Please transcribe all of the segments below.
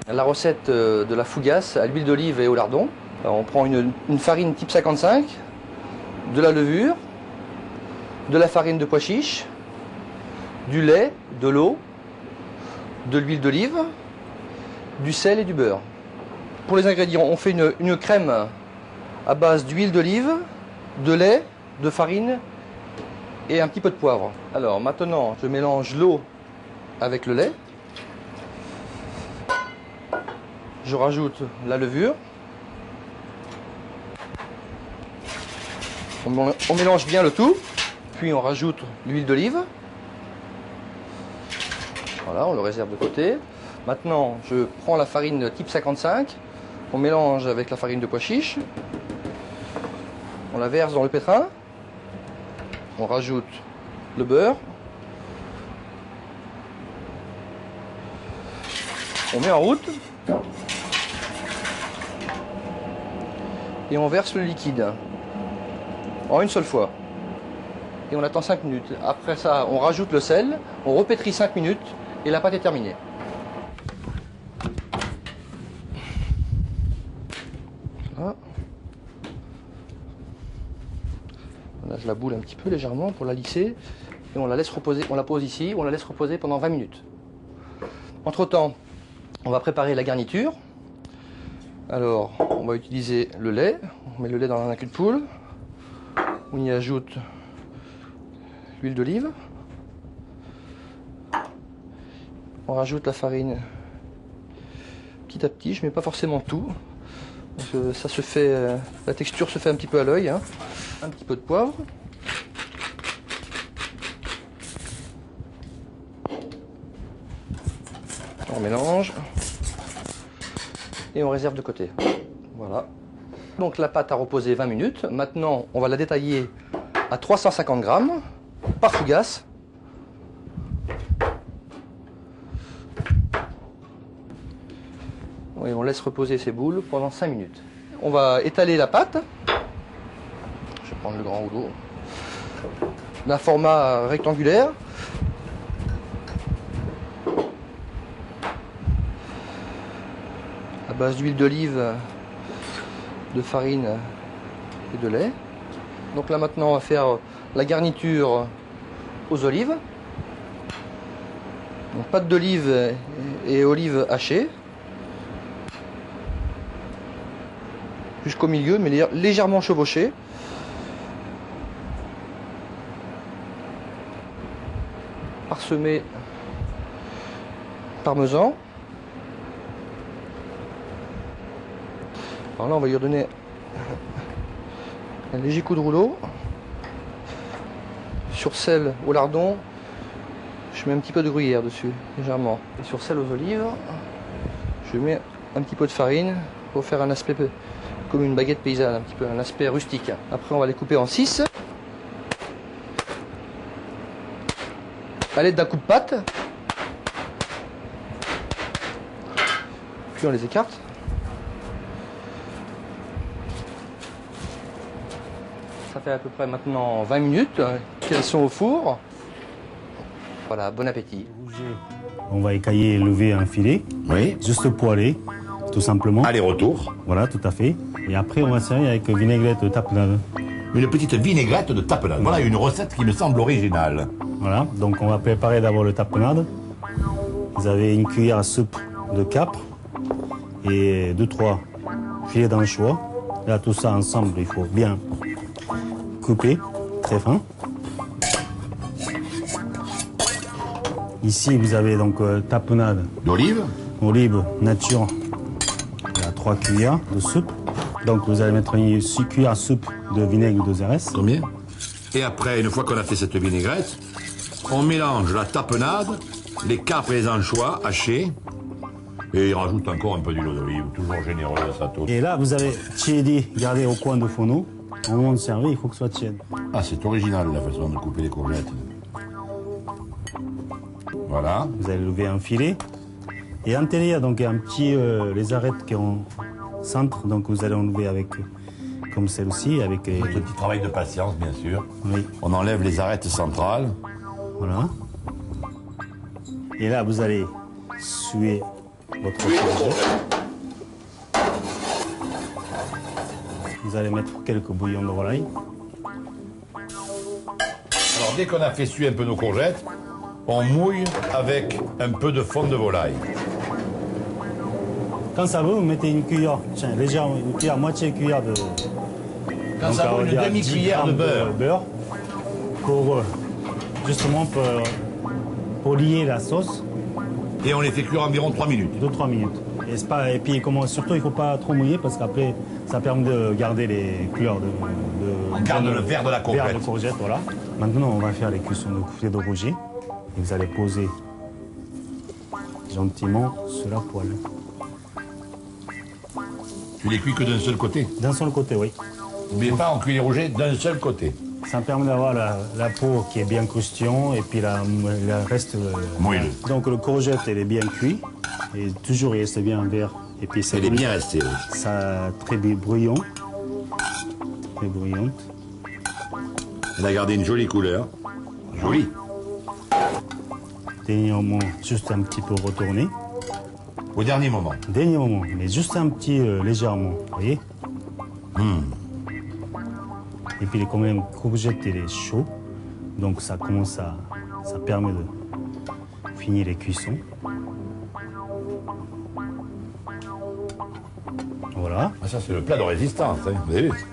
La recette de la fougasse à l'huile d'olive et au lardon. Alors, on prend une farine type 55, de la levure, de la farine de pois chiche, du lait, de l'eau, de l'huile d'olive, du sel et du beurre. Pour les ingrédients, on fait une crème à base d'huile d'olive, de lait, de farine et un petit peu de poivre. Alors maintenant, je mélange l'eau avec le lait. Je rajoute la levure. On mélange bien le tout. Puis on rajoute l'huile d'olive. Voilà, on le réserve de côté. Maintenant, je prends la farine type 55. On mélange avec la farine de pois chiche. On la verse dans le pétrin. On rajoute le beurre. On met en route. Et on verse le liquide. En une seule fois. Et on attend 5 minutes. Après ça, on rajoute le sel. On repétrit 5 minutes. Et la pâte est terminée. Voilà. On lâche la boule un petit peu légèrement pour la lisser. Et on la laisse reposer. On la pose ici. On la laisse reposer pendant 20 minutes. Entre-temps, on va préparer la garniture. Alors, on va utiliser le lait. On met le lait dans un cul de poule. On y ajoute l'huile d'olive. On rajoute la farine petit à petit. Je ne mets pas forcément tout. Parce que ça se fait, la texture se fait un petit peu à l'œil. Hein. Un petit peu de poivre. On mélange. Et on réserve de côté. Voilà. Donc la pâte a reposé 20 minutes. Maintenant, on va la détailler à 350 grammes par fougasse. Et on laisse reposer ces boules pendant 5 minutes. On va étaler la pâte. Je vais prendre le grand rouleau. D'un format rectangulaire. À base d'huile d'olive, de farine et de lait. Donc là maintenant on va faire la garniture aux olives. Donc, pâte d'olive et olive hachée. Jusqu'au milieu, mais légèrement chevauchée. Parsemé parmesan. Alors là, on va lui redonner un léger coup de rouleau. Sur sel au lardon, je mets un petit peu de gruyère dessus, légèrement. Et sur sel aux olives, je mets un petit peu de farine pour faire un aspect comme une baguette paysanne, un petit peu un aspect rustique. Après, on va les couper en 6. À l'aide d'un coup de patte. Puis on les écarte. Ça fait à peu près maintenant 20 minutes qu'elles sont au four. Voilà, bon appétit. On va écailler et lever un filet, Oui. juste poêler, tout simplement. Aller-retour. Voilà, tout à fait. Et après, on va servir avec vinaigrette de tapenade. Une petite vinaigrette de tapenade. Voilà une recette qui me semble originale. Voilà, donc on va préparer d'abord le tapenade. Vous avez une cuillère à soupe de capre et 2-3 filets d'anchois. Là, tout ça ensemble, il faut bien couper, très fin. Ici, vous avez donc tapenade. D'olive. Olive nature, il y a 3 cuillères de soupe. Donc vous allez mettre une cuillère à soupe de vinaigre de Xérès. Combien? Et après, une fois qu'on a fait cette vinaigrette, on mélange la tapenade, les capres et les anchois hachés, et il rajoute encore un peu d'huile d'olive, toujours généreux ça tout. Et là, vous avez tiédi gardé au coin de fourneau. Au moment de servir, il faut que ce soit tiède. Ah, c'est original la façon de couper les courgettes. Voilà. Vous allez lever un filet. Et en télé, il y a donc un petit, les arêtes qui ont centre, donc vous allez enlever avec, comme celle-ci, avec... Un petit travail de patience, bien sûr. Oui. On enlève les arêtes centrales. Voilà. Et là, vous allez suer votre courgette. Vous allez mettre quelques bouillons de volaille. Alors dès qu'on a fait suer un peu nos courgettes, on mouille avec un peu de fond de volaille. Quand ça veut, vous mettez une cuillère, tiens, légèrement, une cuillère, moitié cuillère de... Quand donc, ça on veut, va une dire demi-cuillère 10 de grammes beurre. pour justement pour lier la sauce, Et on les fait cuire environ 3 minutes. 2-3 minutes. Et puis surtout, il ne faut pas trop mouiller parce qu'après, ça permet de garder les couleurs de On garde le vert de la courgette. vert de courgette, voilà. Maintenant, on va faire les cuissons de filet de rouget. Et vous allez poser gentiment sur la poêle. Tu les cuis que d'un seul côté. D'un seul côté, oui. N'oubliez pas, on cuit les rougets d'un seul côté. Ça permet d'avoir la peau qui est bien croustillante et puis le reste... Moelleux. Donc le courgette, elle est bien cuit. Et toujours, il reste bien vert. Et puis Elle est bien restée. Oui. ça très bruyant. Très bruyante. Elle a gardé une jolie couleur. Jolie. Dernièrement, juste un petit peu retourné. Au dernier moment. Dernier moment, mais juste un petit légèrement, vous voyez. Et puis quand même, courgette, il est chaud. Donc ça commence à... Ça permet de finir les cuissons. Voilà. Ah, ça, c'est le plat de résistance. Hein. Vous avez vu?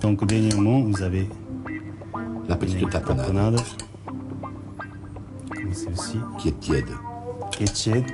Donc dernièrement, vous avez La petite une tapenade tapenade. Comme celle-ci, qui est tiède. qui est tiède.